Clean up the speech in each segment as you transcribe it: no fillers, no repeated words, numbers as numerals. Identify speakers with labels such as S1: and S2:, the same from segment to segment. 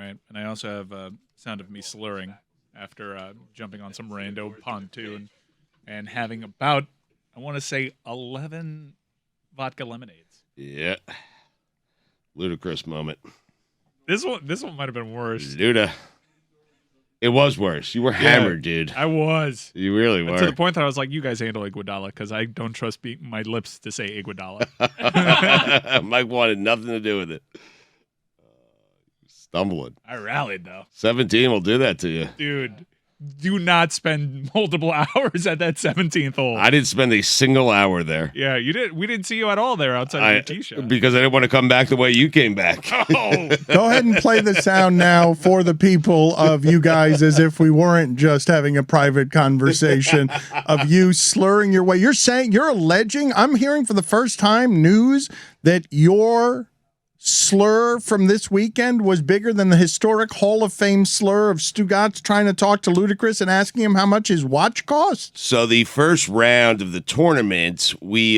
S1: right? And I also have a sound of me slurring after jumping on some rando pontoon and having about, I want to say, 11 vodka lemonades.
S2: Yeah. Ludicrous moment.
S1: This one might have been worse.
S2: Luda. It was worse. You were hammered, dude.
S1: I was.
S2: You really were.
S1: To the point that I was like, you guys handle Iguodala because I don't trust my lips to say Iguodala.
S2: Mike wanted nothing to do with it. Stumbling.
S1: I rallied, though.
S2: 17 will do that to you.
S1: Dude, do not spend multiple hours at that 17th hole.
S2: I didn't spend a single hour there.
S1: Yeah, you did. We didn't see you at all there outside of your tee shot.
S2: Because I didn't want to come back the way you came back.
S1: Oh.
S3: Go ahead and play the sound now for the people of you guys as if we weren't just having a private conversation of you slurring your way. You're alleging, I'm hearing for the first time news that your slur from this weekend was bigger than the historic Hall of Fame slur of Stugotz trying to talk to Ludacris and asking him how much his watch cost?
S2: So the first round of the tournament, we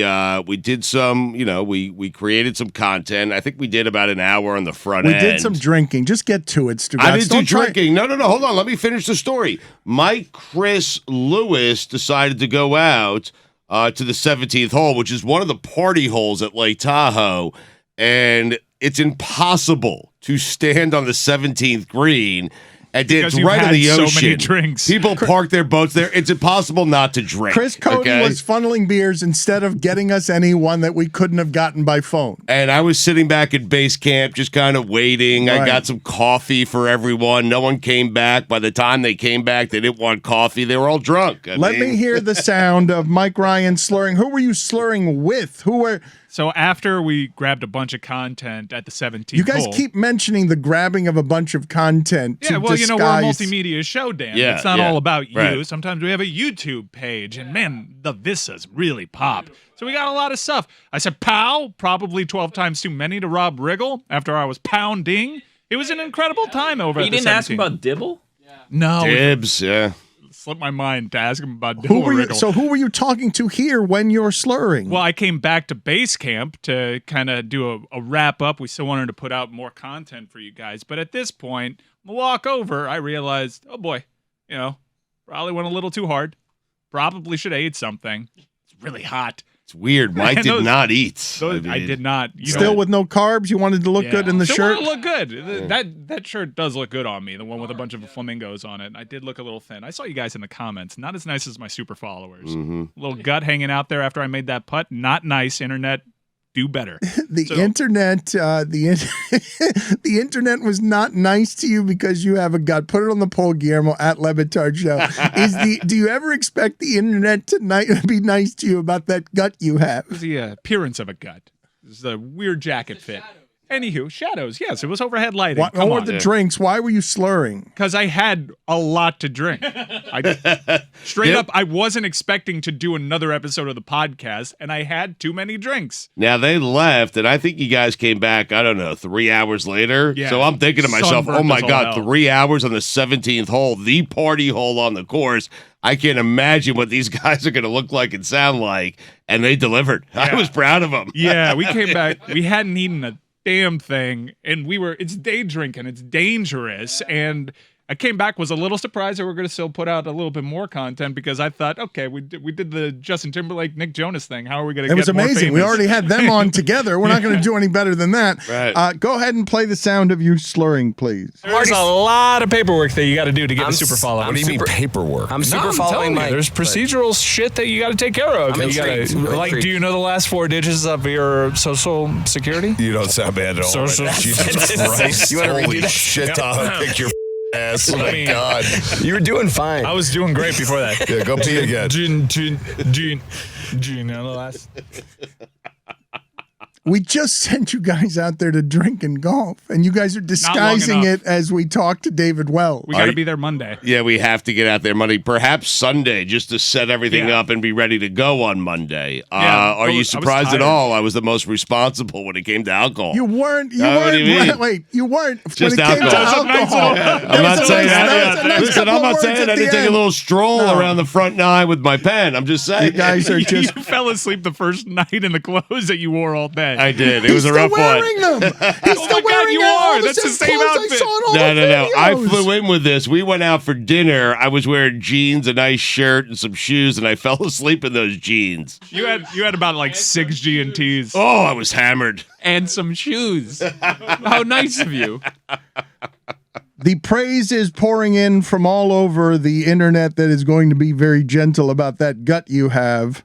S2: did some, we created some content. I think we did about an hour on the front end.
S3: We did some drinking. Just get to it, Stugotz.
S2: I didn't do drinking. No. Hold on. Let me finish the story. Mike Chris Lewis decided to go out to the 17th hole, which is one of the party holes at Lake Tahoe, and it's impossible to stand on the 17th green and it's right in the ocean.
S1: So many drinks.
S2: People park their boats there. It's impossible not to drink.
S3: Chris Cody was funneling beers instead of getting us any one that we couldn't have gotten by phone.
S2: And I was sitting back at base camp just kind of waiting. Right. I got some coffee for everyone. No one came back. By the time they came back, they didn't want coffee. They were all drunk.
S3: Let me hear the sound of Mike Ryan slurring. Who were you slurring with? Who were...
S1: So after we grabbed a bunch of content at the 17th
S3: You guys
S1: hole,
S3: keep mentioning the grabbing of a bunch of content to
S1: well,
S3: disguise.
S1: we're a multimedia show, Dan.
S2: Yeah,
S1: it's not all about you.
S2: Right.
S1: Sometimes we have a YouTube page, and man, the visas really pop. So we got a lot of stuff. I said, pow, probably 12 times too many to Rob Riggle after I was pounding. It was an incredible time over at the 17th.
S4: You didn't ask about Dibble?
S1: No.
S2: Dibs, yeah.
S1: Slipped my mind to ask him about Dibble Riggle.
S3: So who were you talking to here when you're slurring?
S1: Well, I came back to base camp to kind of do a wrap up. We still wanted to put out more content for you guys. But at this point, the walk over, I realized, oh boy, probably went a little too hard. Probably should have ate something. It's really hot.
S2: It's weird. Mike did not eat.
S1: I did not.
S3: Still with no carbs? You wanted to look good in the shirt?
S1: Still look good. Yeah. That shirt does look good on me, the one with a bunch of flamingos on it. I did look a little thin. I saw you guys in the comments. Not as nice as my super followers.
S2: Mm-hmm.
S1: Little gut hanging out there after I made that putt. Not nice. Internet, do better.
S3: Internet, the internet was not nice to you because you have a gut. Put it on the poll, Guillermo, at Le Batard Show. Do you ever expect the internet to be nice to you about that gut you have?
S1: It was the appearance of a gut. This is a weird jacket fit. Anywho, shadows. Yes, it was overhead lighting.
S3: The drinks. Why were you slurring?
S1: Because I had a lot to drink. Straight up, I wasn't expecting to do another episode of the podcast, and I had too many drinks.
S2: Now, they left, and I think you guys came back, 3 hours later. Yeah. So I'm thinking to myself, oh, my God, 3 hours on the 17th hole, the party hole on the course. I can't imagine what these guys are going to look like and sound like, and they delivered. Yeah. I was proud of them.
S1: Yeah, we came back. We hadn't eaten a damn thing, and it's day drinking, it's dangerous, and I came back, was a little surprised that we're going to still put out a little bit more content because I thought, okay, we did the Justin Timberlake, Nick Jonas thing. How are we going to get more famous?
S3: It was amazing. We already had them on together. We're not going to do any better than that.
S2: Right.
S3: Go ahead and play the sound of you slurring, please.
S1: There's a lot of paperwork that you got to do to get a super follow.
S5: What do you mean paperwork?
S4: I'm super following Mike.
S1: There's procedural shit that you got to take care of. Do you know the last 4 digits of your social security?
S5: You don't sound bad at all. Jesus Christ.
S4: Holy
S5: shit, Tahoe. Pick your ass. Oh, my God.
S4: You were doing fine.
S1: I was doing great before that.
S5: Yeah, go pee again.
S1: Gene, the last.
S3: We just sent you guys out there to drink and golf, and you guys are disguising it as we talk to David Wells.
S1: We got to be there Monday.
S2: Yeah, we have to get out there Monday, perhaps Sunday, just to set everything up and be ready to go on Monday. Are you surprised at all? I was the most responsible when it came to alcohol.
S3: You weren't. Wait, you weren't.
S2: Just alcohol. I'm not saying that. Listen, I'm not saying I didn't take a little stroll around the front nine with my pen. I'm just saying.
S3: You guys are
S1: you fell asleep the first night in the clothes that you wore all day. day.
S2: I did. It
S3: He's
S2: was a
S3: still
S2: rough
S3: wearing
S2: one.
S3: them. He's
S1: Oh
S3: still
S1: my God,
S3: wearing
S1: you
S3: all
S1: are.
S3: the
S1: That's the same
S3: clothes
S1: outfit.
S3: I saw in all the
S2: No. I
S3: videos.
S2: flew in with this. We went out for dinner. I was wearing jeans, a nice shirt, and some shoes, and I fell asleep in those jeans.
S1: You had about like 6 G&Ts.
S2: Oh, I was hammered.
S4: And some shoes. How nice of you.
S3: The praise is pouring in from all over the internet that is going to be very gentle about that gut you have.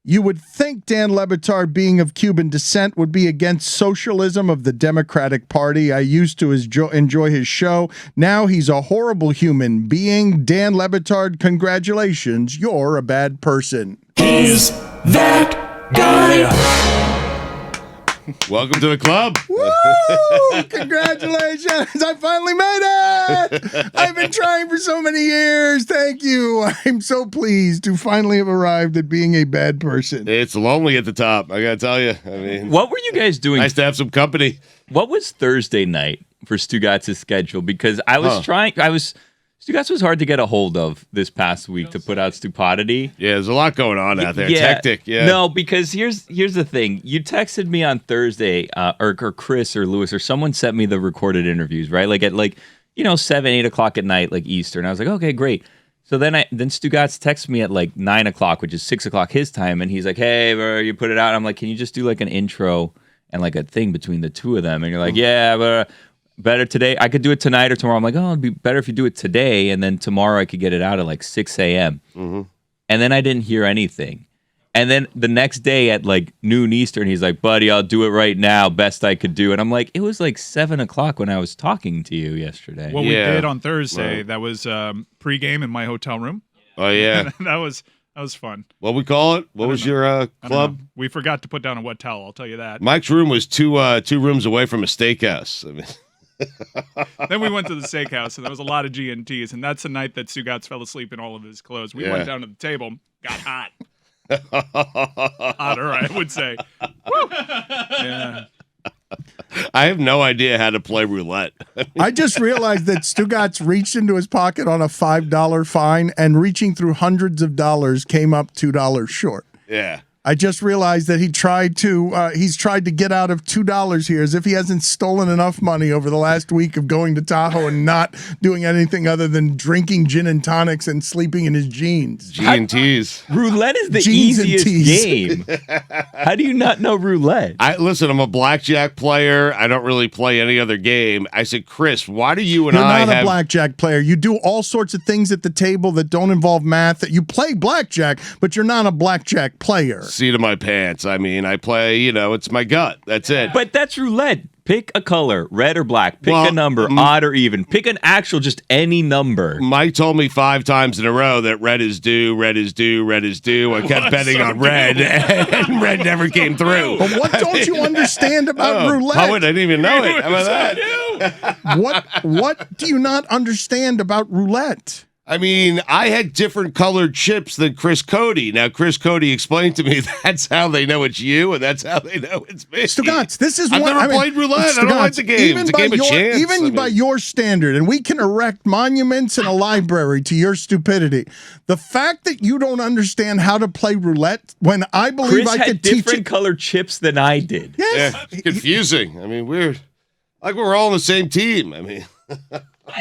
S3: You would think Dan Le Batard, being of Cuban descent, would be against socialism of the Democratic Party. I used to enjoy his show. Now he's a horrible human being. Dan Le Batard, congratulations. You're a bad person.
S5: He's that guy.
S2: Welcome to the club.
S3: Woo! Congratulations. I finally made it. I've been trying for so many years. Thank you. I'm so pleased to finally have arrived at being a bad person.
S2: It's lonely at the top, I gotta tell you. I mean,
S4: What were you guys doing?
S2: nice to have some company.
S4: What was Thursday night for Stugotz's schedule? Because I was Stugotz was hard to get a hold of this past week to put out Stupidity.
S2: Yeah, there's a lot going on out there. It's hectic. Yeah.
S4: No, because here's the thing. You texted me on Thursday, or Chris or Lewis or someone sent me the recorded interviews, right? Like at 7, 8 o'clock at night, like Eastern. I was like, okay, great. So then Stugotz texts me at like 9 o'clock, which is 6 o'clock his time, and he's like, hey, bro, you put it out. I'm like, can you just do like an intro and like a thing between the two of them? And you're like, yeah, but better today. I could do it tonight or tomorrow. I'm like, oh, it'd be better if you do it today, and then tomorrow I could get it out at like 6 a.m.
S2: Mm-hmm.
S4: And then I didn't hear anything. And then the next day at like noon Eastern, he's like, buddy, I'll do it right now. Best I could do. And I'm like, it was like 7 o'clock when I was talking to you yesterday.
S1: What we
S2: Yeah.
S1: did on Thursday,
S2: Right.
S1: that was pregame in my hotel room.
S2: Oh yeah.
S1: that was fun.
S2: What we call it? What was your
S1: I don't
S2: club?
S1: know. We forgot to put down a wet towel, I'll tell you that.
S2: Mike's room was two rooms away from a steakhouse. I mean,
S1: Then we went to the steakhouse, and there was a lot of G&Ts, and that's the night that Stugotz fell asleep in all of his clothes. We
S2: Yeah.
S1: went down to the table, got hot. Hotter, I would say. Woo! Yeah.
S2: I have no idea how to play roulette.
S3: I just realized that Stugotz reached into his pocket on a $5 fine, and reaching through hundreds of dollars came up $2 short.
S2: Yeah.
S3: I just realized that he's tried to get out of $2 here, as if he hasn't stolen enough money over the last week of going to Tahoe and not doing anything other than drinking gin and tonics and sleeping in his jeans.
S2: G&Ts.
S4: Roulette is the
S3: Jeans and
S4: easiest
S3: tees.
S4: game. How do you not know roulette?
S2: Listen, I'm a blackjack player. I don't really play any other game. I said, Chris, why do you and
S3: You're
S2: I
S3: not a
S2: have
S3: blackjack player. You do all sorts of things at the table that don't involve math. That you play blackjack, but you're not a blackjack player.
S2: seat of my pants? I mean, I play, it's my gut. That's it.
S4: But that's roulette. Pick a color, red or black. Pick
S2: Well,
S4: a number, odd or even. Pick an actual, just any number.
S2: Mike told me 5 times in a row that red is due, red is due, red is due. I kept betting on red, and red never came through.
S3: But what don't you understand about roulette?
S2: Poet, I didn't even know it. How about that?
S3: What do you not understand about roulette?
S2: I mean, I had different colored chips than Chris Cody. Now, Chris Cody explained to me that's how they know it's you, and that's how they know it's me.
S3: Stugotz, this is
S2: I've
S3: one.
S2: never played roulette. I don't like the game. It's a game of chance.
S3: Even by your standard, and we can erect monuments and a library to your stupidity. The fact that you don't understand how to play roulette, when I believe
S4: Chris
S3: I
S4: had
S3: could teach
S4: different
S3: it.
S4: colored chips than I did.
S3: Yes.
S2: Yeah, it's confusing. I mean, weird. Like we're all on the same team. I mean,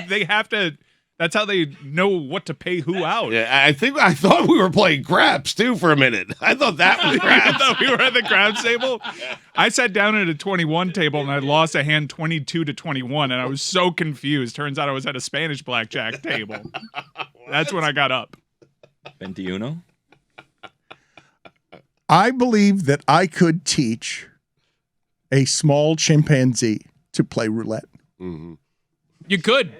S1: They have to. That's how they know what to pay who out.
S2: yeah, I thought we were playing craps too for a minute. I thought that was
S1: I
S2: craps.
S1: thought we were at the craps table. I sat down at a 21 table and I lost a hand 22 to 21, and I was so confused. Turns out I was at a Spanish blackjack table. That's when I got up.
S4: 21?
S3: I believe that I could teach a small chimpanzee to play roulette.
S6: You could.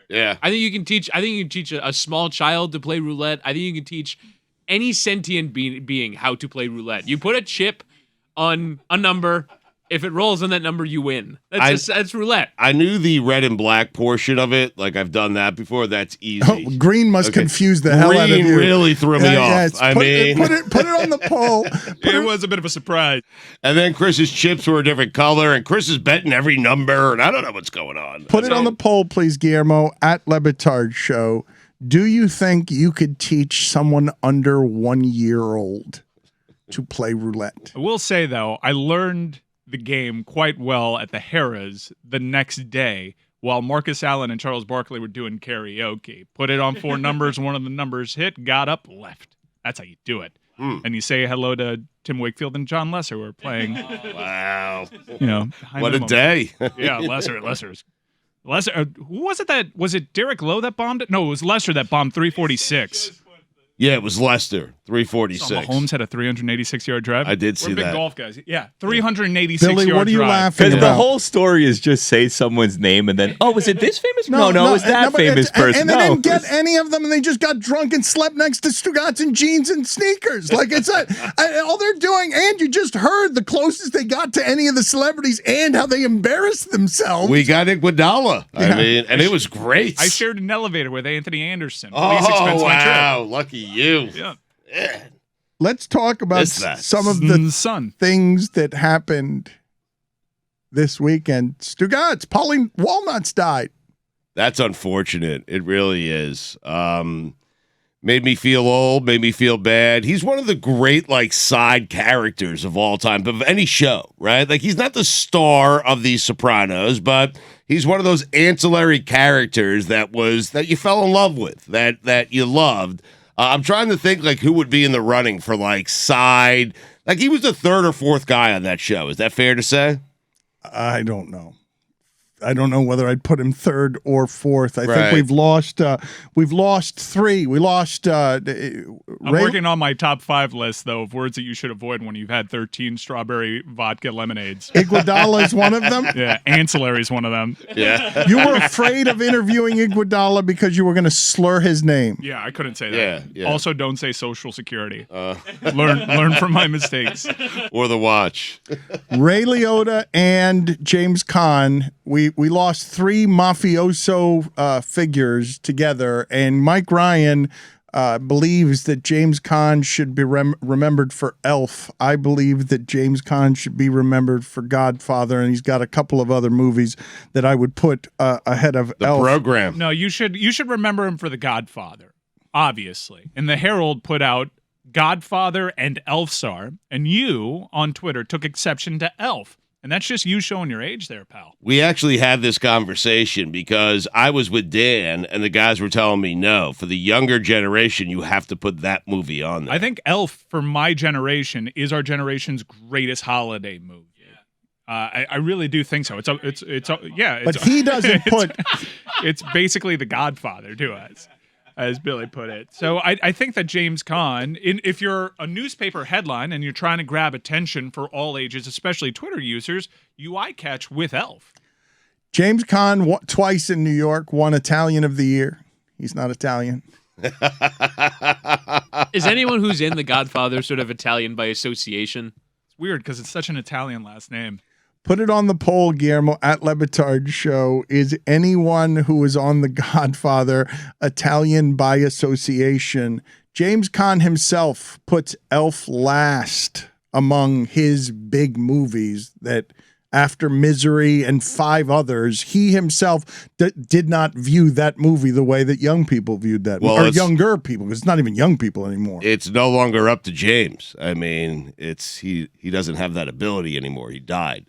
S2: Yeah.
S6: I think you can teach. A small child to play roulette. I think you can teach any sentient being how to play roulette. You put a chip on a number. If it rolls on that number, you win. That's roulette.
S2: I knew the red and black portion of it. Like I've done that before. That's easy.
S3: Green must
S2: Okay.
S3: confuse the hell out of
S2: Green
S3: you.
S2: really threw me off.
S3: Yes.
S2: I
S3: Put
S2: mean,
S3: it on the poll.
S1: It was a bit of a surprise.
S2: and then Chris's chips were a different color, and Chris is betting every number, and I don't know what's going on.
S3: Put it on the poll, please, Guillermo, at LeBatard Show. Do you think you could teach someone under 1 year old to play roulette.
S1: I will say, though, I learned the game quite well at the Harrah's the next day while Marcus Allen and Charles Barkley were doing karaoke. Put it on 4 numbers, one of the numbers hit, got up, left. That's how you do it. And you say hello to Tim Wakefield and John Lesser who are playing.
S2: Wow.
S1: What
S2: a day.
S1: Yeah, Lesser's. Lesser, who was it was it Derek Lowe that bombed it? No, it was Lesser that bombed 346.
S2: Yeah, it was Lester, 346.
S1: So Mahomes had a 386-yard drive.
S2: I did see
S1: We're big
S2: that.
S1: golf guys. Yeah, 386-yard
S3: Billy, what are you
S1: drive.
S3: laughing
S4: Because
S3: about?
S4: the whole story is just say someone's name and then, was it this famous? No, it was that
S3: but
S4: famous person.
S3: And they didn't get any of them, and they just got drunk and slept next to Stugotz in jeans and sneakers. Like, it's all they're doing, and you just heard the closest they got to any of the celebrities and how they embarrassed themselves.
S2: We got Iguodala. I mean, and it was great.
S1: I shared an elevator with Anthony Anderson. Please
S2: Oh,
S1: expense my trip.
S2: wow. Lucky you.
S1: Yeah.
S3: Let's talk about
S2: Missed that.
S3: some of the
S1: Sun.
S3: things that happened this weekend. Stugotz, Pauline Walnuts died.
S2: That's unfortunate. It really is. Made me feel old, made me feel bad. He's one of the great, side characters of all time, of any show, right? Like, he's not the star of The Sopranos, but he's one of those ancillary characters that you fell in love with, that you loved. I'm trying to think, who would be in the running for, side. He was the 3rd or 4th guy on that show. Is that fair to say?
S3: I don't know. I don't know whether I'd put him 3rd or 4th. I think
S2: Right.
S3: we've lost 3. We lost
S1: I'm
S3: Ray-
S1: working on my top 5 list, though, of words that you should avoid when you've had 13 strawberry vodka lemonades.
S3: Iguodala is one of them.
S1: Yeah, ancillary is one of them.
S2: Yeah.
S3: You were afraid of interviewing Iguodala because you were going to slur his name.
S1: Yeah, I couldn't say that.
S2: Yeah.
S1: Also, don't say Social Security. Learn from my mistakes.
S2: Or the watch.
S3: Ray Liotta and James Caan. We lost 3 mafioso figures together, and Mike Ryan believes that James Caan should be remembered for Elf. I believe that James Caan should be remembered for Godfather, and he's got a couple of other movies that I would put ahead of
S2: The
S3: Elf.
S2: program.
S1: No, you should remember him for The Godfather, obviously. And the Herald put out Godfather and Elfsar, and you on Twitter took exception to Elf. And that's just you showing your age there, pal.
S2: We actually had this conversation because I was with Dan and the guys were telling me, no, for the younger generation, you have to put that movie on there.
S1: I think Elf, for my generation, is our generation's greatest holiday movie. I really do think so.
S3: But he doesn't put.
S1: It's basically The Godfather to us, as Billy put it. So I think that James Caan, if you're a newspaper headline and you're trying to grab attention for all ages, especially Twitter users, you eye catch with Elf.
S3: James Caan twice in New York won Italian of the Year. He's not Italian.
S6: Is anyone who's in The Godfather sort of Italian by association?
S1: It's weird because it's such an Italian last name.
S3: Put it on the poll, Guillermo, at Le Batard Show. Is anyone who is on The Godfather Italian by association? James Caan himself puts Elf last among his big movies that after Misery and 5 others, he himself did not view that movie the way that young people viewed that movie. Or younger people, because it's not even young people anymore.
S2: It's no longer up to James. I mean, he doesn't have that ability anymore. He died.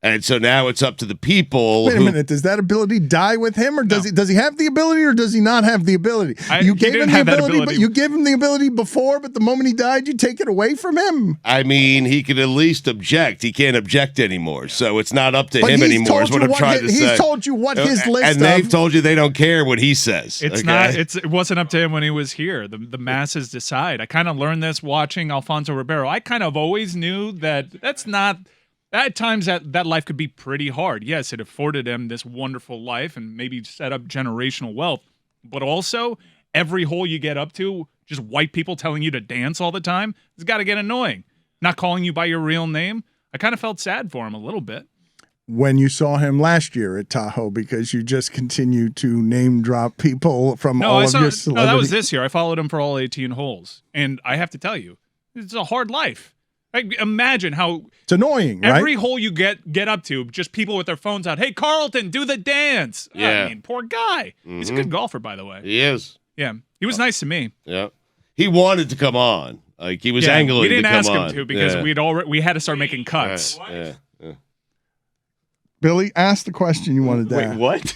S2: And so now it's up to the people.
S3: Wait a minute. Does that ability die with him, or does he have the ability, or does he not have the ability? You gave him the ability, but you gave him the ability before. But the moment he died, you take it away from him.
S2: I mean, he could at least object. He can't object anymore, so it's not up to him anymore. Is what I'm trying to say.
S3: He's told you what his list
S2: and they've told you they don't care what he says.
S1: It's not. It wasn't up to him when he was here. The masses decide. I kind of learned this watching Alfonso Ribeiro. I kind of always knew that's not. At times, that life could be pretty hard. Yes, it afforded him this wonderful life and maybe set up generational wealth. But also, every hole you get up to, just white people telling you to dance all the time, it's got to get annoying. Not calling you by your real name. I kind of felt sad for him a little bit.
S3: When you saw him last year at Tahoe, because you just continue to name drop people from all of your celebrities.
S1: No, that was this year. I followed him for all 18 holes. And I have to tell you, it's a hard life. Imagine how
S3: it's annoying, right?
S1: Every hole you get up to, just people with their phones out. Hey, Carlton, do the dance.
S2: Yeah.
S1: I mean, poor guy. He's a good golfer, by the way.
S2: He is.
S1: Yeah. He was nice to me.
S2: Yeah. He wanted to come on. Like he was angling.
S1: We didn't
S2: to come
S1: ask
S2: on.
S1: him to because
S2: Yeah.
S1: we had to start making cuts.
S2: Yeah.
S3: Billy, ask the question you wanted to
S4: Wait,
S3: ask.
S4: what?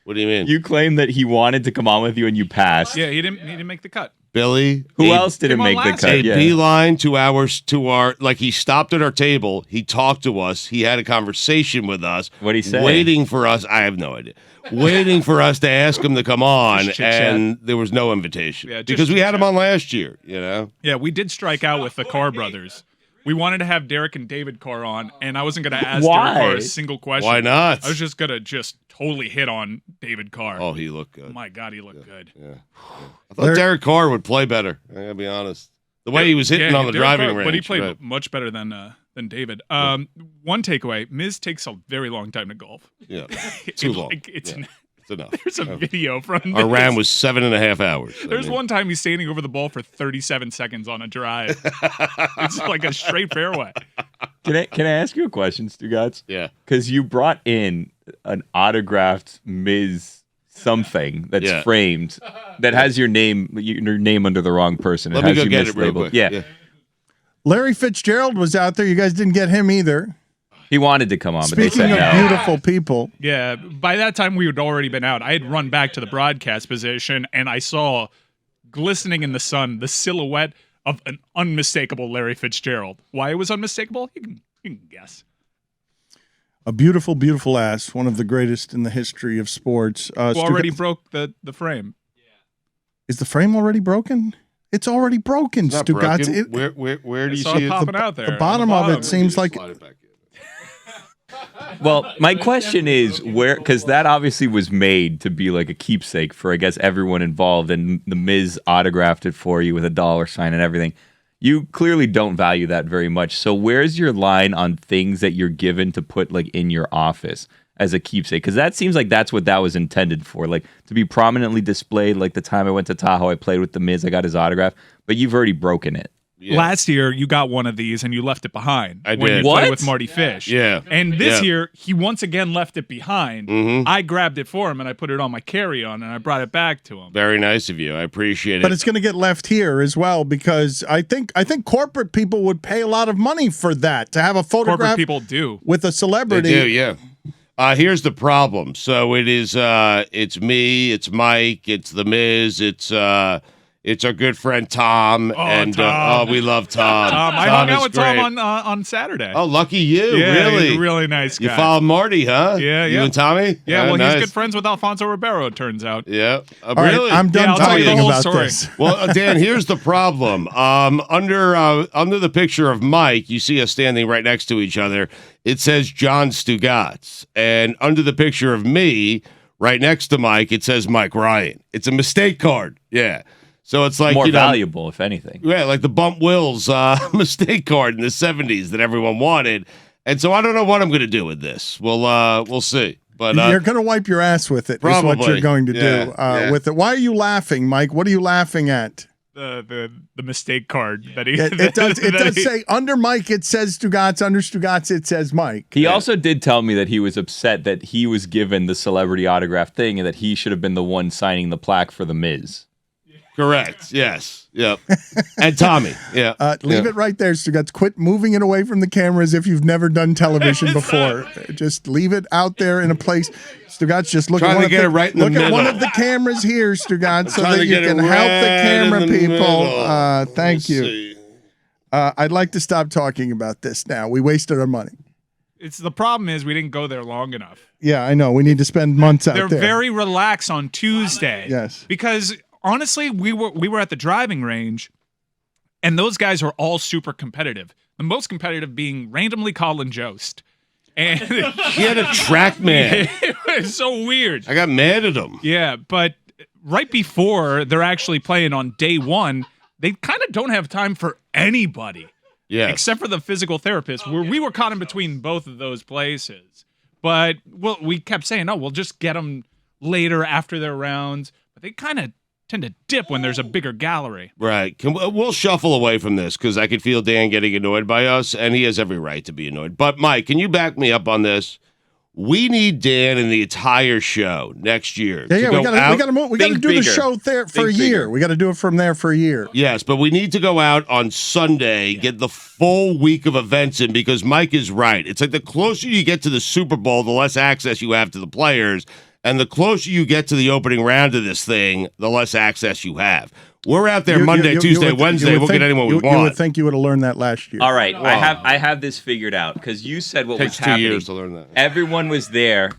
S2: What do you mean,
S4: You claimed that he wanted to come on with you and you passed.
S1: Yeah, he didn't make the cut.
S2: Billy?
S4: Who
S2: a-
S4: else didn't
S1: came on
S4: make the
S1: last
S4: cut?
S2: A
S4: Yeah.
S2: beeline to our like he stopped at our table. He talked to us. He had a conversation with us.
S4: What'd he say?
S2: Waiting for us. I have no idea. Waiting for us to ask him to come on,
S1: Just chit-chat.
S2: and there was no invitation
S1: Yeah, just
S2: because we had him
S1: chit-chat.
S2: on last year. You know.
S1: Yeah, we did strike out with the Carr brothers. We wanted to have Derek and David Carr on, and I wasn't going to ask
S4: Why?
S1: Derek Carr a single question.
S2: Why not?
S1: I was just going to totally hit on David Carr.
S2: Oh, he looked good.
S1: My God, he looked good.
S2: I thought Derek Carr would play better. I gotta be honest. The way he was hitting on the
S1: Derek
S2: driving
S1: Carr,
S2: range,
S1: but he played
S2: right.
S1: much better than David. One takeaway: Miz takes a very long time to golf.
S2: Yeah, too long.
S1: It's
S2: enough.
S1: There's a video from
S2: Our
S1: this.
S2: round was 7.5 hours.
S1: There's one time he's standing over the ball for 37 seconds on a drive. It's like a straight fairway.
S4: Can I ask you a question, Stugotz?
S2: Yeah.
S4: Because you brought in an autographed Ms. something that's
S2: Yeah.
S4: framed that has your name under the wrong person.
S2: Let me
S4: has
S2: go
S4: you
S2: get it real
S4: mislabeled.
S2: quick.
S4: Yeah.
S3: Larry Fitzgerald was out there. You guys didn't get him either.
S4: He wanted to come on, but they
S3: Speaking
S4: said
S3: of
S4: no.
S3: beautiful people,
S1: Yeah, by that time we had already been out. I had run back to the broadcast position, and I saw, glistening in the sun, the silhouette of an unmistakable Larry Fitzgerald. Why it was unmistakable? You can guess.
S3: a beautiful, beautiful ass, one of the greatest in the history of sports.
S1: Who already
S3: Stugotz-
S1: broke the frame.
S3: Is the frame already broken? It's already broken,
S2: It's not
S3: Stugotz.
S2: broken. Where do
S1: I
S2: you
S1: saw
S2: see
S1: it
S2: it?
S1: popping out there.
S3: the bottom of it seems like
S2: Slide it back in.
S4: Well, my question is where, because that obviously was made to be like a keepsake for, I guess, everyone involved, and the Miz autographed it for you with a dollar sign and everything. You clearly don't value that very much. So where's your line on things that you're given to put like in your office as a keepsake? Because that seems like that's what that was intended for, like to be prominently displayed. Like the time I went to Tahoe, I played with the Miz, I got his autograph, but you've already broken it.
S2: Yeah.
S1: Last year, you got one of these and you left it behind.
S2: I
S1: when
S2: did.
S1: you played
S4: What?
S1: with Marty Fish.
S2: Yeah.
S1: And this
S2: Yeah.
S1: year, he once again left it behind.
S2: Mhm.
S1: I grabbed it for him and I put it on my carry-on and I brought it back to him.
S2: Very nice of you. I appreciate it.
S3: but it's going to get left here as well because I think corporate people would pay a lot of money for that to have a
S1: Corporate
S3: photograph
S1: people do.
S3: with a
S2: They
S3: celebrity.
S2: do, yeah. Here's the problem. So it is. It's me. It's Mike. It's the Miz. It's our good friend Tom. And
S1: Tom.
S2: we love Tom.
S1: I hung
S2: is
S1: out with
S2: great.
S1: Tom on Saturday.
S2: Oh, lucky you!
S1: yeah,
S2: really,
S1: he's a really nice guy.
S2: You follow Marty, huh?
S1: Yeah,
S2: You
S1: yeah.
S2: and Tommy.
S1: Yeah,
S2: Oh,
S1: well,
S2: nice.
S1: he's good friends with Alfonso Ribeiro, it turns out.
S2: Yeah.
S3: All right,
S2: really?
S3: I'm done
S1: Yeah, I'll tell you the
S3: talking
S1: whole
S3: about
S1: story.
S3: this.
S2: Well, Dan, here's the problem. Under the picture of Mike, you see us standing right next to each other. It says John Stugotz, and under the picture of me, right next to Mike, it says Mike Ryan. It's a mistake card. Yeah. So it's like
S4: More
S2: you know,
S4: valuable, if anything.
S2: yeah, like the Bump Wills mistake card in the '70s that everyone wanted. And so I don't know what I'm going to do with this. We'll see. But
S3: You're going to wipe your ass with it. Is what
S2: Probably.
S3: you're going to
S2: Yeah,
S3: do
S2: yeah.
S3: with it. Why are you laughing, Mike? What are you laughing at?
S1: The mistake card that he
S3: It does. It
S1: that
S3: does
S1: he-
S3: say under Mike. It says Stugotz. Under Stugotz, it says Mike.
S4: He also did tell me that he was upset that he was given the celebrity autograph thing and that he should have been the one signing the plaque for the Miz.
S2: correct. Yes. Yep. And Tommy. Yeah.
S3: Leave it right there, Stugotz. Quit moving it away from the camera as if you've never done television before. Just leave it out there in a place. Stugotz, just look
S2: Trying
S3: at one
S2: to
S3: of
S2: get
S3: the,
S2: it right in the
S3: look at one
S2: middle.
S3: of the cameras here, Stugotz, so
S2: trying
S3: that
S2: to
S3: you
S2: get it
S3: can help the
S2: right
S3: camera
S2: in the
S3: people.
S2: middle.
S3: Thank you.
S2: See.
S3: I'd like to stop talking about this now. We wasted our money.
S1: It's the problem is we didn't go there long enough.
S3: Yeah, I know. We need to spend months out
S1: They're
S3: there.
S1: very relaxed on Tuesday.
S3: Yes.
S1: Because honestly, we were at the driving range, and those guys are all super competitive. The most competitive being randomly Colin Jost. And
S2: He had a track man.
S1: it was so weird.
S2: I got mad at him.
S1: Yeah, but right before they're actually playing on day one, they kind of don't have time for anybody.
S2: Yeah.
S1: Except for the physical therapist, where we were caught in between both of those places. But we kept saying, "Oh, we'll just get them later after their rounds." But they kind of tend to dip when there's a bigger gallery.
S2: Right. We'll shuffle away from this because I could feel Dan getting annoyed by us, and he has every right to be annoyed. But, Mike, can you back me up on this? We need Dan and the entire show next year.
S3: Yeah,
S2: to
S3: we
S2: go
S3: got
S2: out.
S3: to do the
S4: bigger.
S3: show there for a
S4: Think
S3: year.
S4: bigger.
S3: We got to do it from there for a year.
S2: Yes, but we need to go out on Sunday, get the full week of events in, because Mike is right. It's like the closer you get to the Super Bowl, the less access you have to the players. And the closer you get to the opening round of this thing, the less access you have. We're out there Monday, Tuesday, Wednesday. We'll get anyone we want.
S3: You would think you would have learned that last year.
S4: All right, I have this figured out because you said what
S2: Takes
S4: was happening.
S2: 2 years to learn that.
S4: Everyone was there,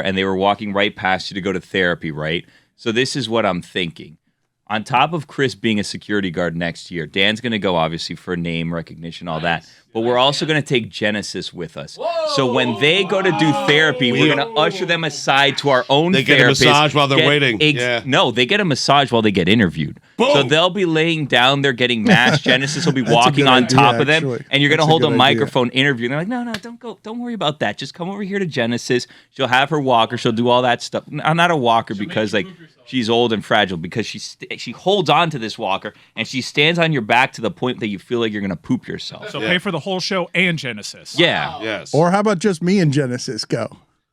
S4: and they were walking right past you to go to therapy, right? So this is what I'm thinking. On top of Chris being a security guard next year, Dan's going to go obviously for name recognition, all that. But we're also going to take Genesis with us. So when they go to do therapy, we're going to usher them aside to our own
S2: They
S4: therapist.
S2: get a massage while they're waiting. Yeah.
S4: No, they get a massage while they get interviewed.
S2: Boom.
S4: So they'll be laying down there getting masked. Genesis will be
S3: That's a
S4: walking
S3: good
S4: on
S3: idea,
S4: top of them.
S3: actually.
S4: And you're going to
S3: That's a
S4: hold a
S3: good idea.
S4: microphone interview. And they're like, no, don't go. Don't worry about that. Just come over here to Genesis. She'll have her walker. She'll do all that stuff. I'm not a walker because like she's old and fragile, because she holds on to this walker and she stands on your back to the point that you feel like you're going to poop yourself.
S1: So pay for the whole show and Genesis.
S4: Yeah.
S2: Yes.
S3: Or how about just me and Genesis go?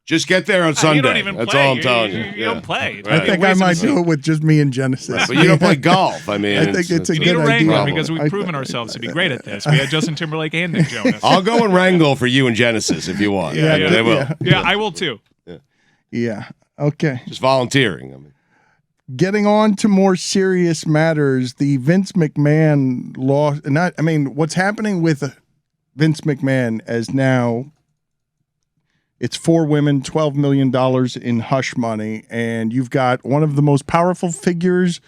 S2: Just get there on Sunday.
S1: You don't even
S2: That's
S1: play.
S2: all I'm telling you.
S1: You don't play.
S2: Right.
S3: I think I might do it with just me and Genesis.
S2: But you don't play golf. I mean,
S3: I think it's a
S1: We
S3: good
S1: need a wrangler
S3: idea.
S1: because we've proven ourselves to be great at this. We had Justin Timberlake and Nick Jonas.
S2: I'll go and wrangle for you and Genesis if you want.
S3: Yeah,
S2: I mean, they will.
S3: yeah.
S1: I will too.
S3: Yeah. Okay.
S2: Just volunteering. I mean,
S3: Getting on to more serious matters, the Vince McMahon law. What's happening with Vince McMahon as now? It's 4 women, $12 million in hush money, and you've got one of the most powerful figures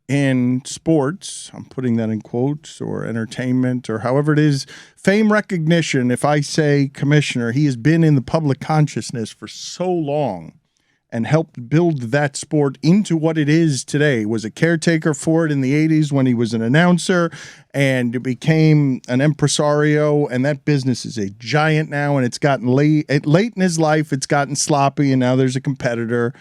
S3: in sports. I'm putting that in quotes, or entertainment, or however it is. Fame, recognition. If I say commissioner, he has been in the public consciousness for so long and helped build that sport into what it is today. Was a caretaker for it in the 80s when he was an announcer, and became an impresario, and that business is a giant now, and it's gotten late in his life, it's gotten sloppy, and now there's a competitor.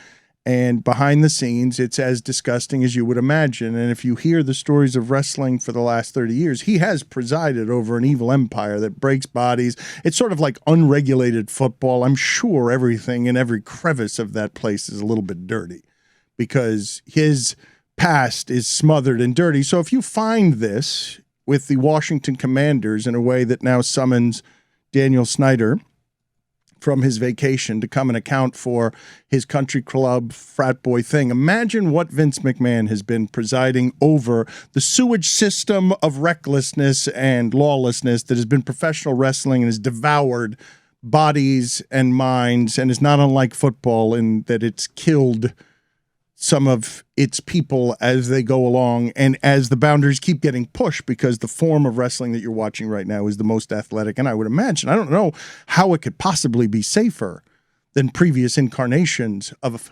S3: And behind the scenes, it's as disgusting as you would imagine. And if you hear the stories of wrestling for the last 30 years, he has presided over an evil empire that breaks bodies. It's sort of like unregulated football. I'm sure everything in every crevice of that place is a little bit dirty because his past is smothered and dirty. So if you find this with the Washington Commanders in a way that now summons Daniel Snyder from his vacation to come and account for his country club frat boy thing. Imagine what Vince McMahon has been presiding over, the sewage system of recklessness and lawlessness that has been professional wrestling and has devoured bodies and minds, and is not unlike football in that it's killed some of its people as they go along, and as the boundaries keep getting pushed, because the form of wrestling that you're watching right now is the most athletic. And I would imagine, I don't know how it could possibly be safer than previous incarnations of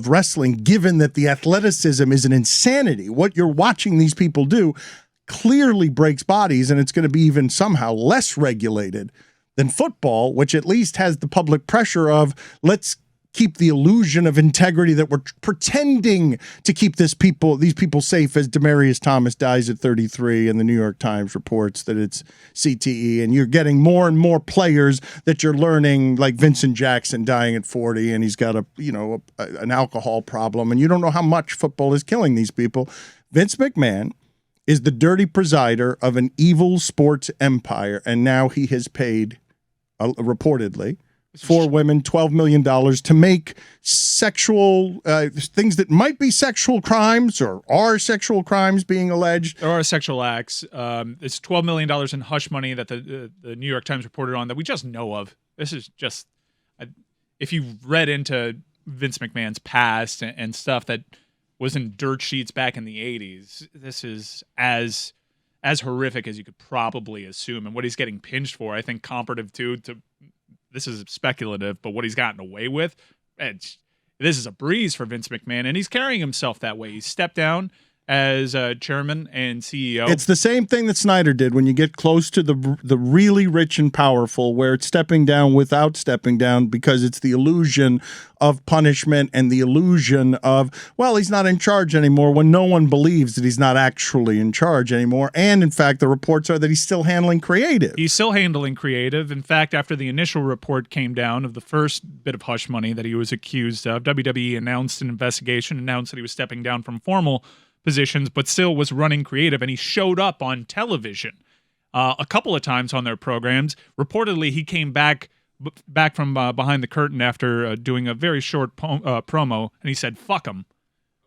S3: wrestling, given that the athleticism is an insanity. What you're watching these people do clearly breaks bodies, and it's going to be even somehow less regulated than football, which at least has the public pressure of, let's keep the illusion of integrity that we're pretending to keep these people safe, as Demaryius Thomas dies at 33 and the New York Times reports that it's CTE, and you're getting more and more players that you're learning, like Vincent Jackson dying at 40, and he's got an alcohol problem, and you don't know how much football is killing these people. Vince McMahon is the dirty presider of an evil sports empire, and now he has paid, reportedly, 4 women, $12 million to make sexual things that might be sexual crimes or are sexual crimes being alleged.
S1: There are sexual acts. It's $12 million in hush money that the New York Times reported on that we just know of. This is just, if you read into Vince McMahon's past and stuff that was in dirt sheets back in the 80s, this is as horrific as you could probably assume. And what he's getting pinched for, I think, comparative to this is speculative, but what he's gotten away with, this is a breeze for Vince McMahon, and he's carrying himself that way. He stepped down as chairman and CEO.
S3: It's the same thing that Snyder did when you get close to the really rich and powerful, where it's stepping down without stepping down, because it's the illusion of punishment and the illusion of, well, he's not in charge anymore, when no one believes that he's not actually in charge anymore. And in fact, the reports are that he's still handling creative.
S1: He's still handling creative. In fact, after the initial report came down of the first bit of hush money that he was accused of, WWE announced an investigation, announced that he was stepping down from formal positions, but still was running creative, and he showed up on television a couple of times on their programs. Reportedly, he came back from behind the curtain after doing a very short promo, and he said, fuck him.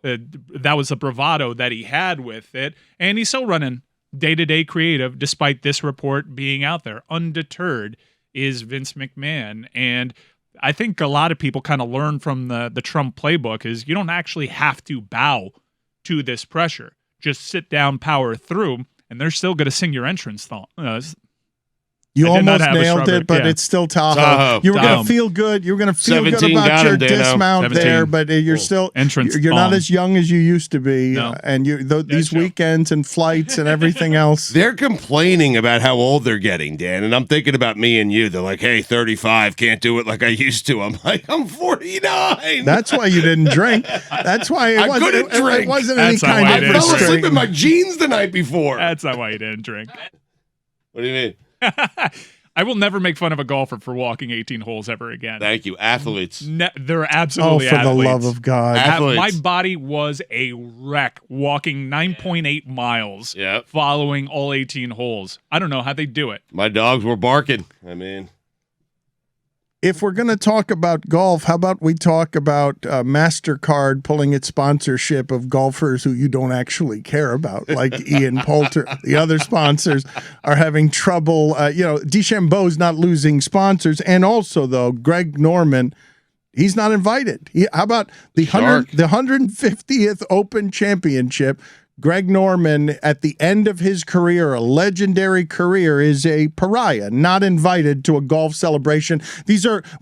S1: That was the bravado that he had with it, and he's still running day-to-day creative despite this report being out there. Undeterred is Vince McMahon, and I think a lot of people kind of learn from the Trump playbook is you don't actually have to bow to this pressure. Just sit down, power through, and they're still going to sing your entrance song.
S3: You almost nailed it, but it's still Tahoe. You were going to feel good. You were going to feel good about your dismount there, but you're still you're not as young as you used to be.
S1: No.
S3: And these weekends and flights and everything else.
S2: They're complaining about how old they're getting, Dan, and I'm thinking about me and you. They're like, hey, 35, can't do it like I used to. I'm like, I'm 49.
S3: That's why you didn't drink. That's why it wasn't any kind of
S2: I fell asleep in my jeans the night before.
S1: That's not why you didn't drink.
S2: What do you mean?
S1: I will never make fun of a golfer for walking 18 holes ever again.
S2: Thank you. Athletes.
S1: They're absolutely athletes.
S3: For the love of God.
S2: Athletes.
S1: My body was a wreck walking 9.8 miles following all 18 holes. I don't know how they do it.
S2: My dogs were barking. I mean,
S3: if we're going to talk about golf, how about we talk about MasterCard pulling its sponsorship of golfers who you don't actually care about, like Ian Poulter. The other sponsors are having trouble. DeChambeau's not losing sponsors. And also, though, Greg Norman, he's not invited. How about the 150th Open Championship? Greg Norman, at the end of his career, a legendary career, is a pariah, not invited to a golf celebration.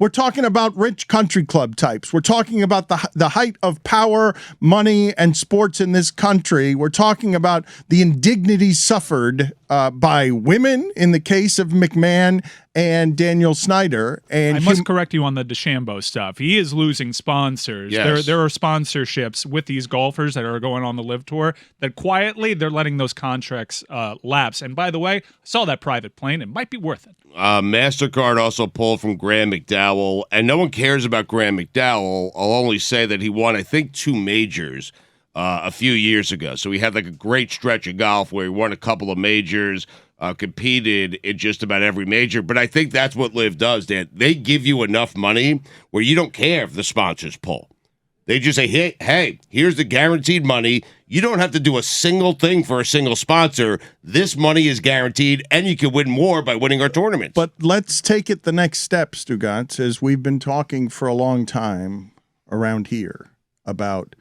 S3: We're talking about rich country club types. We're talking about the height of power, money, and sports in this country. We're talking about the indignities suffered by women in the case of McMahon and Daniel Snyder. And
S1: I must correct you on the DeChambeau stuff. He is losing sponsors.
S2: Yes.
S1: There are sponsorships with these golfers that are going on the LIV Tour that quietly they're letting those contracts lapse. And by the way, I saw that private plane. It might be worth it.
S2: MasterCard also pulled from Graham McDowell, and no one cares about Graham McDowell. I'll only say that he won, I think, 2 majors a few years ago. So he had like a great stretch of golf where he won a couple of majors, competed in just about every major. But I think that's what LIV does, Dan. They give you enough money where you don't care if the sponsors pull. They just say, hey, here's the guaranteed money. You don't have to do a single thing for a single sponsor. This money is guaranteed, and you can win more by winning our tournaments.
S3: But let's take it the next step, Stugotz, as we've been talking for a long time around here about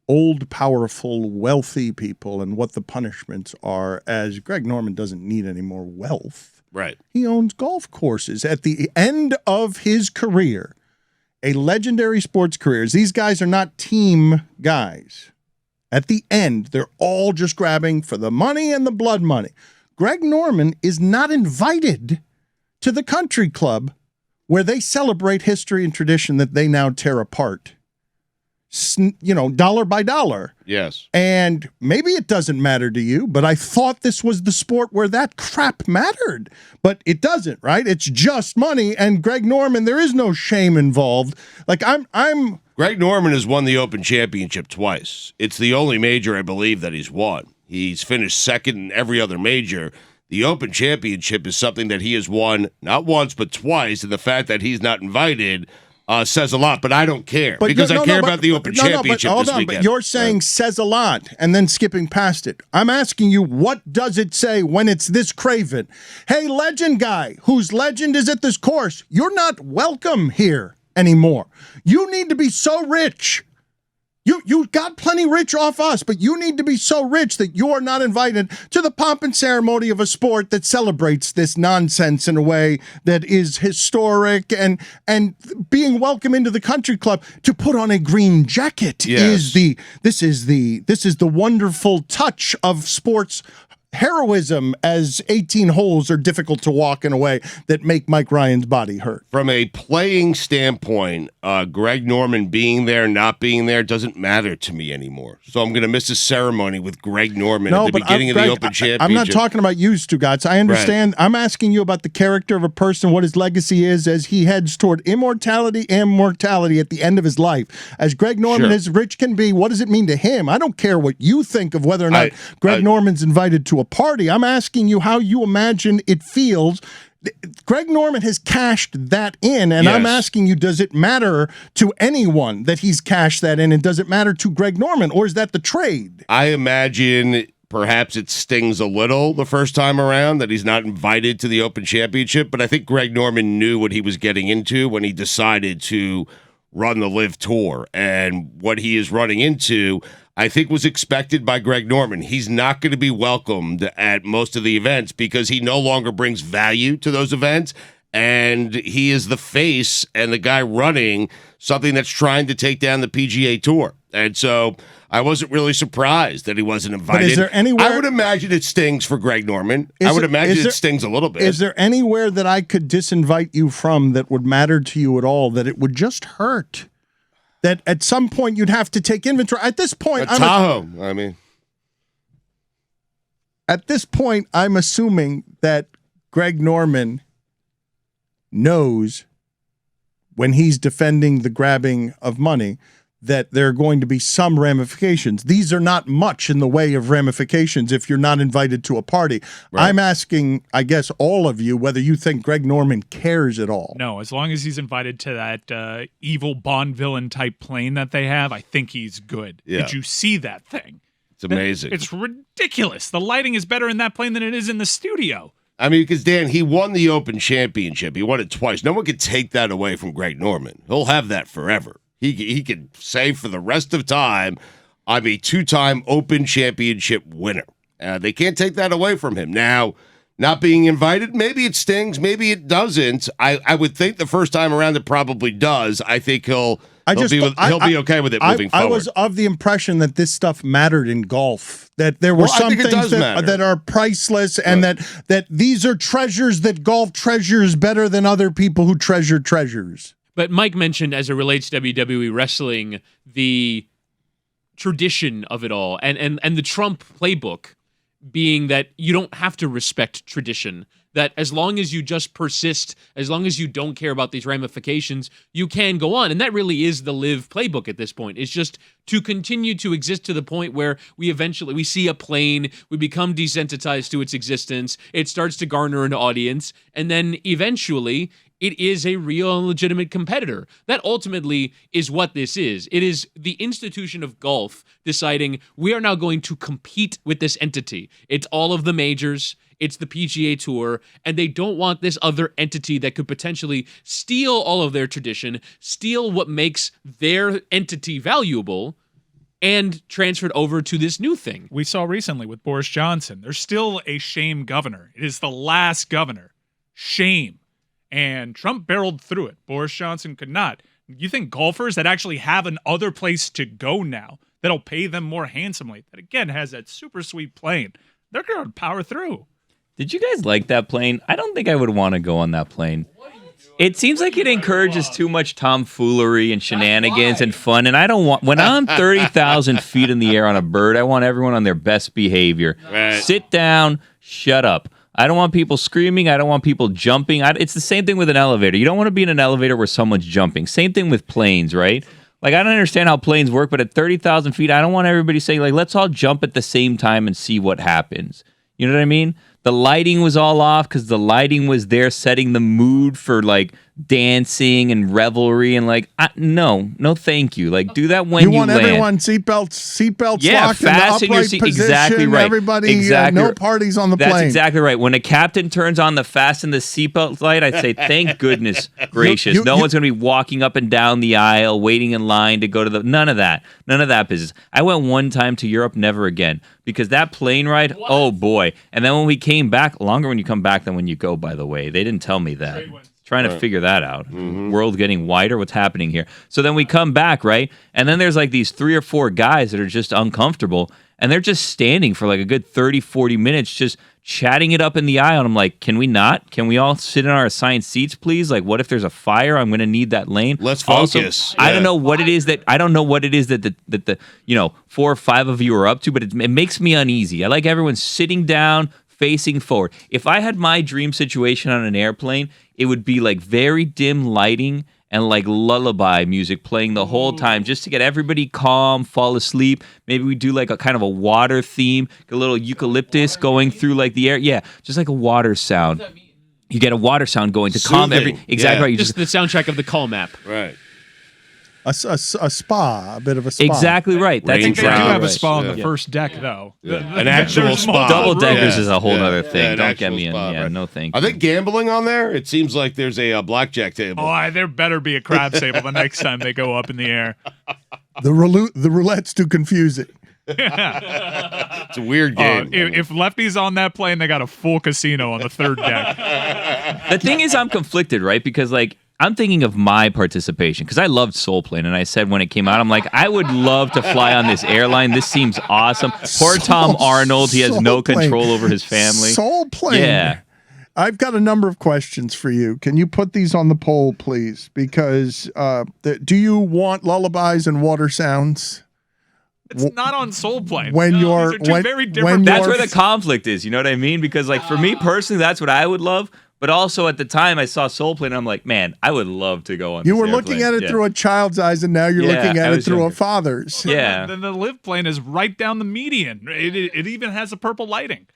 S3: old, powerful, wealthy people and what the punishments are, as Greg Norman doesn't need any more wealth.
S2: Right.
S3: He owns golf courses. At the end of his career, a legendary sports career, these guys are not team guys. At the end, they're all just grabbing for the money and the blood money. Greg Norman is not invited to the country club where they celebrate history and tradition that they now tear apart. Dollar by dollar.
S2: Yes.
S3: And maybe it doesn't matter to you, but I thought this was the sport where that crap mattered. But it doesn't, right? It's just money. And Greg Norman, there is no shame involved. Like
S2: Greg Norman has won the Open Championship twice. It's the only major I believe that he's won. He's finished second in every other major. The Open Championship is something that he has won not once but twice, and the fact that he's not invited says a lot, but I don't care because I care about the Open Championship this weekend.
S3: But you're saying says a lot and then skipping past it. I'm asking you, what does it say when it's this craven? Hey, legend guy, whose legend is at this course, you're not welcome here anymore. You need to be so rich You got plenty rich off us, but you need to be so rich that you are not invited to the pomp and ceremony of a sport that celebrates this nonsense in a way that is historic, and being welcome into the country club to put on a green jacket is the wonderful touch of sports heroism, as 18 holes are difficult to walk in a way that make Mike Ryan's body hurt.
S2: From a playing standpoint, Greg Norman being there, not being there, doesn't matter to me anymore. So I'm going to miss a ceremony with Greg Norman at the beginning of the Open Championship.
S3: I'm not talking about you, Stugotz. I understand. Right. I'm asking you about the character of a person, what his legacy is as he heads toward immortality and mortality at the end of his life. As Greg Norman, as rich can be, what does it mean to him? I don't care what you think of whether or not Greg Norman's invited to a party. I'm asking you how you imagine it feels. Greg Norman has cashed that in, and I'm asking you, does it matter to anyone that he's cashed that in, and does it matter to Greg Norman, or is that the trade?
S2: I imagine perhaps it stings a little the first time around that he's not invited to the Open Championship, but I think Greg Norman knew what he was getting into when he decided to run the Live Tour, and what he is running into, I think, was expected by Greg Norman. He's not going to be welcomed at most of the events because he no longer brings value to those events, and he is the face and the guy running something that's trying to take down the PGA Tour. And so I wasn't really surprised that he wasn't invited.
S3: But is there anywhere,
S2: I would imagine it stings for Greg Norman. I would imagine it stings a little bit.
S3: Is there anywhere that I could disinvite you from that would matter to you at all, that it would just hurt? That at some point you'd have to take inventory. At this point,
S2: Tahoe.
S3: At this point, I'm assuming that Greg Norman knows when he's defending the grabbing of money that there are going to be some ramifications. These are not much in the way of ramifications if you're not invited to a party. Right. I'm asking, I guess, all of you whether you think Greg Norman cares at all.
S1: No, as long as he's invited to that evil Bond villain type plane that they have, I think he's good. Yeah. Did you see that thing?
S2: It's amazing.
S1: It's ridiculous. The lighting is better in that plane than it is in the studio.
S2: I mean, because, Dan, he won the Open Championship. He won it twice. No one could take that away from Greg Norman. He'll have that forever. He could say for the rest of time, I'm a two-time Open Championship winner. They can't take that away from him. Now, not being invited, maybe it stings, maybe it doesn't. I would think the first time around it probably does. I think he'll be okay with it moving forward.
S3: I was of the impression that this stuff mattered in golf, that there were some things that are priceless, and that these are treasures that golf treasures better than other people who treasure treasures.
S6: But Mike mentioned, as it relates to WWE wrestling, the tradition of it all, and the Trump playbook being that you don't have to respect tradition, that as long as you just persist, as long as you don't care about these ramifications, you can go on. And that really is the Live playbook at this point. It's just to continue to exist to the point where we see a plane, we become desensitized to its existence, it starts to garner an audience, and then eventually it is a real and legitimate competitor. That ultimately is what this is. It is the institution of golf deciding we are now going to compete with this entity. It's all of the majors, it's the PGA Tour, and they don't want this other entity that could potentially steal all of their tradition, steal what makes their entity valuable, and transfer it over to this new thing.
S1: We saw recently with Boris Johnson. There's still a shame governor. It is the last governor. Shame. And Trump barreled through it. Boris Johnson could not. You think golfers that actually have another place to go now, that'll pay them more handsomely, that again has that super sweet plane, they're going to power through.
S4: Did you guys like that plane? I don't think I would want to go on that plane. It seems like it encourages too much tomfoolery and shenanigans and fun, and I don't want, when I'm 30,000 feet in the air on a bird, I want everyone on their best behavior. Right. Sit down, shut up. I don't want people screaming. I don't want people jumping. It's the same thing with an elevator. You don't want to be in an elevator where someone's jumping. Same thing with planes, right? Like, I don't understand how planes work, but at 30,000 feet, I don't want everybody saying, like, let's all jump at the same time and see what happens. You know what I mean? The lighting was all off because the lighting was there setting the mood for, like, dancing and revelry and like no thank you. Like do that when you
S3: want
S4: land.
S3: Everyone seatbelts
S4: Yeah,
S3: locked in the
S4: fasten your
S3: upright
S4: seat.
S3: position.
S4: Exactly right.
S3: Everybody,
S4: Exactly
S3: no
S4: right.
S3: parties on the
S4: That's
S3: plane.
S4: exactly right. When a captain turns on the fasten the seatbelt light, I'd say, thank goodness gracious. No one's going to be walking up and down the aisle, waiting in line to go to the... None of that business. I went one time to Europe, never again. Because that plane ride, oh boy. And then when we came back, longer when you come back than when you go, by the way. They didn't tell me that. Trying to figure that out. World getting wider. What's happening here? So then we come back, right? And then there's like these 3 or 4 guys that are just uncomfortable. And they're just standing for like a good 30, 40 minutes just chatting it up in the aisle. And I'm like, can we not? Can we all sit in our assigned seats, please? Like, what if there's a fire? I'm going to need that lane.
S2: Let's focus.
S4: Also, I don't know what it is that the 4 or 5 of you are up to, but it makes me uneasy. I like everyone sitting down, facing forward. If I had my dream situation on an airplane, it would be like very dim lighting and like lullaby music playing the whole time just to get everybody calm, fall asleep. Maybe we do like a kind of a water theme, a little eucalyptus going through like the air. Yeah, just like a water sound. You get a water sound going to calm
S2: Soothing.
S4: exactly right. You
S6: Just the soundtrack of the call map.
S2: Right.
S3: A spa, a bit of a spa.
S4: exactly right. That's
S1: I think they do
S4: exactly
S1: have a
S4: right.
S1: spa on the first deck, though.
S2: An actual
S1: There's
S2: spa.
S1: multiple
S4: Double deckers
S2: Yeah.
S4: is a whole
S2: Yeah.
S4: other thing.
S2: Yeah, an
S4: Don't get
S2: actual
S4: me in.
S2: spa,
S4: Yeah,
S2: right.
S4: no thank
S2: Are
S4: you.
S2: they gambling on there? It seems like there's a blackjack table.
S1: Oh, there better be a crab table the next time they go up in the air.
S3: The roulette's too confusing.
S2: It's a weird game.
S1: If Lefty's on that plane, they got a full casino on the third deck.
S4: The thing is, I'm conflicted, right? Because like I'm thinking of my participation because I loved Soul Plane, and I said when it came out, I'm like, I would love to fly on this airline. This seems awesome. Poor Tom Arnold, he has no control over his family.
S3: Soul Plane.
S4: Yeah.
S3: I've got a number of questions for you. Can you put these on the poll, please? Because do you want lullabies and water sounds?
S1: It's not on Soul Plane.
S3: When you're-
S1: these are two
S3: when-
S1: very
S3: when
S1: different.
S4: That's
S3: you're-
S4: where the conflict is. You know what I mean? Because like for me personally, that's what I would love. But also at the time I saw Soul Plane, I'm like, man, I would love to go on.
S3: You
S4: this
S3: were looking
S4: airplane.
S3: at it
S4: Yeah.
S3: through a child's eyes, and now you're
S4: Yeah,
S3: looking at
S4: I
S3: it
S4: was
S3: through a
S4: younger.
S3: father's.
S4: Yeah.
S1: Then the live plane is right down the median. It even has a purple lighting.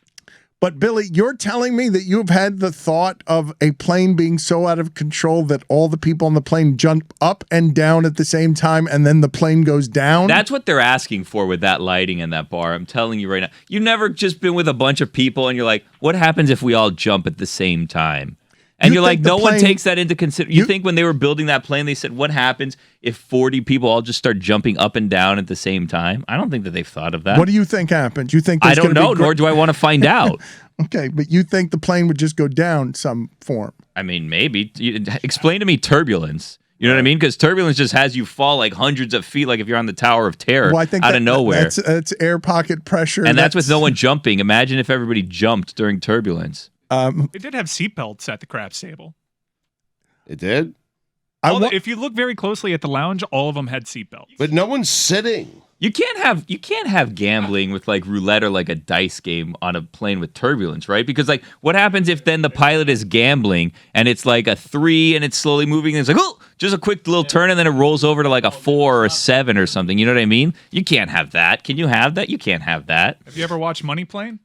S3: But Billy, you're telling me that you've had the thought of a plane being so out of control that all the people on the plane jump up and down at the same time, and then the plane goes down?
S4: That's what they're asking for with that lighting and that bar. I'm telling you right now. You've never just been with a bunch of people and you're like, what happens if we all jump at the same time? And
S3: You
S4: you're like,
S3: think the
S4: no one
S3: plane-
S4: takes that into consideration. You think when they were building that plane, they said, what happens if 40 people all just start jumping up and down at the same time? I don't think that they've thought of that.
S3: What do you think happens? You think
S4: I
S3: there's
S4: don't
S3: gonna
S4: know,
S3: be
S4: nor do I want to find out.
S3: Okay, but you think the plane would just go down some form?
S4: I mean, maybe. Explain to me turbulence. You know what I mean? Because turbulence just has you fall like hundreds of feet, like if you're on the Tower of Terror
S3: Well, I think
S4: out of nowhere.
S3: That's air pocket pressure,
S4: And that's with no one jumping. Imagine if everybody jumped during turbulence.
S1: They did have seatbelts at the craps table.
S2: It did?
S1: If you look very closely at the lounge, all of them had seatbelts.
S2: But no one's sitting.
S4: You can't have gambling with like roulette or like a dice game on a plane with turbulence, right? Because like what happens if then the pilot is gambling and it's like a 3 and it's slowly moving and it's like, oh, just a quick little turn and then it rolls over to like a 4 or a 7 or something. You know what I mean? You can't have that. Can you have that? You can't have that.
S1: Have you ever watched Money Plane?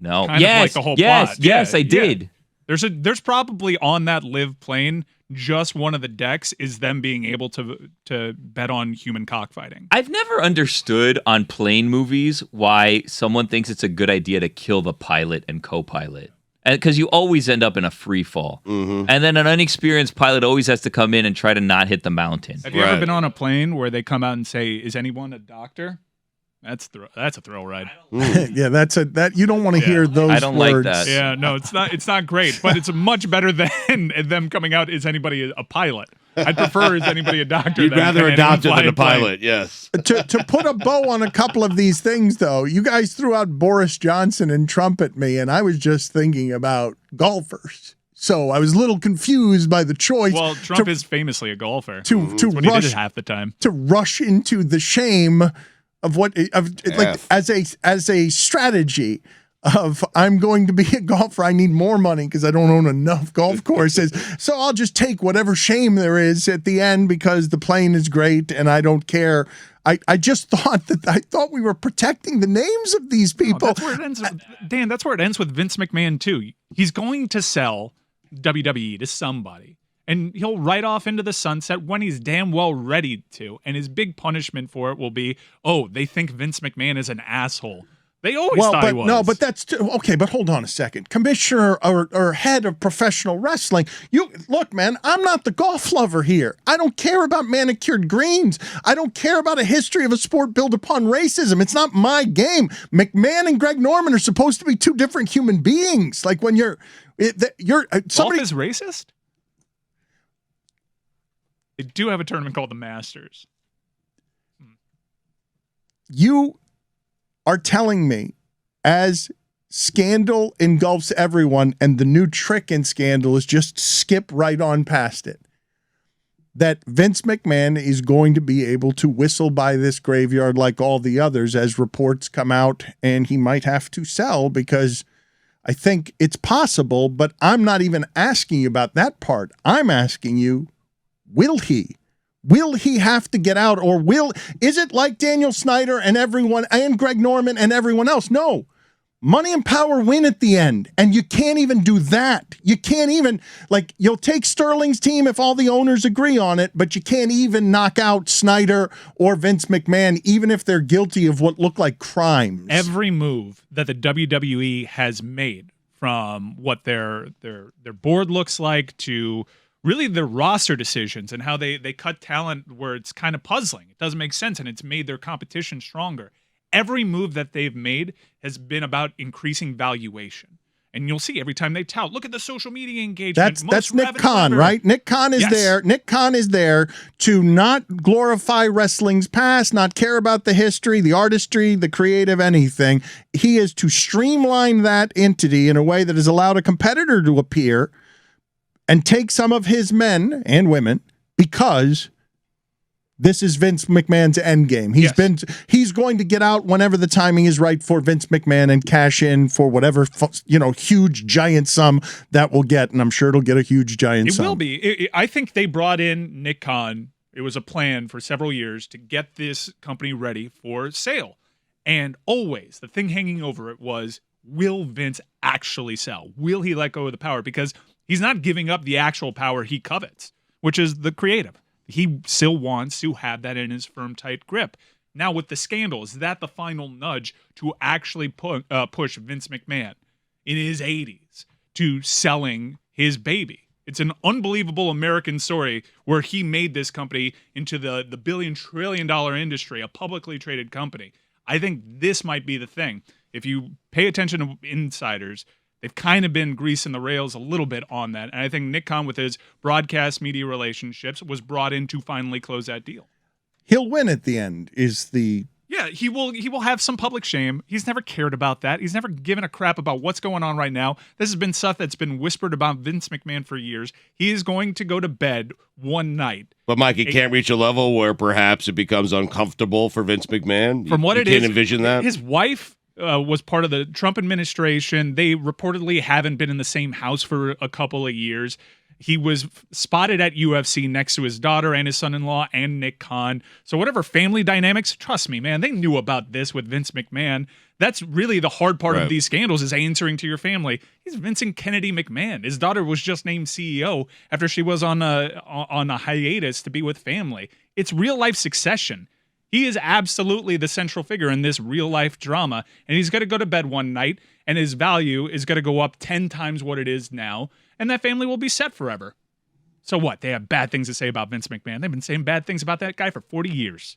S4: No.
S1: Kind of
S4: yes.
S1: like the whole
S4: yes.
S1: plot.
S4: Yes,
S1: Yeah,
S4: I did.
S1: There's probably on that live plane, just one of the decks is them being able to bet on human cockfighting.
S4: I've never understood on plane movies why someone thinks it's a good idea to kill the pilot and co-pilot. Because you always end up in a free fall.
S2: Mm-hmm.
S4: And then an unexperienced pilot always has to come in and try to not hit the mountain.
S1: Have you ever
S2: Right.
S1: been on a plane where they come out and say, "Is anyone a doctor?" That's a thrill ride.
S3: Yeah, that you don't want to hear those
S4: I don't like
S3: words.
S4: that.
S1: Yeah, no, it's not great, but it's much better than them coming out. Is anybody a pilot? I'd prefer is anybody a doctor.
S2: You'd
S1: than
S2: rather
S1: can
S2: a doctor
S1: anyone
S2: than a
S1: fly plane.
S2: pilot, yes.
S3: To put a bow on a couple of these things, though, you guys threw out Boris Johnson and Trump at me, and I was just thinking about golfers. So I was a little confused by the choice.
S1: Well, Trump is famously a golfer.
S3: to
S1: That's what he
S3: rush
S1: did half the time.
S3: to rush into the shame of what like as a strategy of I'm going to be a golfer. I need more money because I don't own enough golf courses. So I'll just take whatever shame there is at the end because the plane is great and I don't care. I just thought we were protecting the names of these
S1: No,
S3: people.
S1: that's where it ends. Dan, that's where it ends with Vince McMahon too. He's going to sell WWE to somebody. and he'll ride off into the sunset when he's damn well ready to. And his big punishment for it will be, oh, they think Vince McMahon is an asshole. They always thought he was.
S3: No, but that's okay. But hold on a second, commissioner or head of professional wrestling. You look, man. I'm not the golf lover here. I don't care about manicured greens. I don't care about a history of a sport built upon racism. It's not my game. McMahon and Greg Norman are supposed to be two different human beings. Like when you're
S1: golf is racist. They do have a tournament called the Masters.
S3: You are telling me, as scandal engulfs everyone and the new trick in scandal is just skip right on past it, that Vince McMahon is going to be able to whistle by this graveyard like all the others as reports come out, and he might have to sell, because I think it's possible, but I'm not even asking you about that part. I'm asking you, will he? Will he have to get out, or is it like Daniel Snyder and everyone and Greg Norman and everyone else? No. Money and power win at the end, and you can't even do that. You can't even, like, you'll take Sterling's team if all the owners agree on it, but you can't even knock out Snyder or Vince McMahon, even if they're guilty of what look like crimes.
S1: Every move that the WWE has made, from what their board looks like to really their roster decisions and how they cut talent where it's kind of puzzling. It doesn't make sense, and it's made their competition stronger. Every move that they've made has been about increasing valuation. And you'll see every time they tout, look at the social media engagement.
S3: That's Nick Khan, right? Nick Khan is there. Nick Khan is there to not glorify wrestling's past, not care about the history, the artistry, the creative, anything. He is to streamline that entity in a way that has allowed a competitor to appear and take some of his men and women, because this is Vince McMahon's endgame. He's going to get out whenever the timing is right for Vince McMahon and cash in for whatever huge giant sum that will get, and I'm sure it'll get a huge giant sum.
S1: It will be. I think they brought in Nick Khan. It was a plan for several years to get this company ready for sale, and always the thing hanging over it was, will Vince actually sell? Will he let go of the power? Because he's not giving up the actual power he covets, which is the creative. He still wants to have that in his firm, tight grip. Now, with the scandal, is that the final nudge to actually push Vince McMahon in his 80s to selling his baby? It's an unbelievable American story where he made this company into the billion-trillion-dollar industry, a publicly traded company. I think this might be the thing. If you pay attention to insiders, they've kind of been greasing the rails a little bit on that. And I think Nick Khan, with his broadcast media relationships, was brought in to finally close that deal.
S3: He'll win at the end, is the...
S1: Yeah, he will have some public shame. He's never cared about that. He's never given a crap about what's going on right now. This has been stuff that's been whispered about Vince McMahon for years. He is going to go to bed one night.
S2: But Mike, it can't reach a level where perhaps it becomes uncomfortable for Vince McMahon.
S1: From what
S2: you
S1: it is,
S2: can't envision that.
S1: His wife was part of the Trump administration. They reportedly haven't been in the same house for a couple of years. He was spotted at UFC next to his daughter and his son-in-law and Nick Khan. So whatever family dynamics, trust me, man, they knew about this with Vince McMahon. That's really the hard part of these scandals, is answering to your family. He's Vincent Kennedy McMahon. His daughter was just named CEO after she was on a hiatus to be with family. It's real-life succession. He is absolutely the central figure in this real-life drama, and he's going to go to bed one night, and his value is going to go up 10 times what it is now, and that family will be set forever. So what? They have bad things to say about Vince McMahon. They've been saying bad things about that guy for 40 years.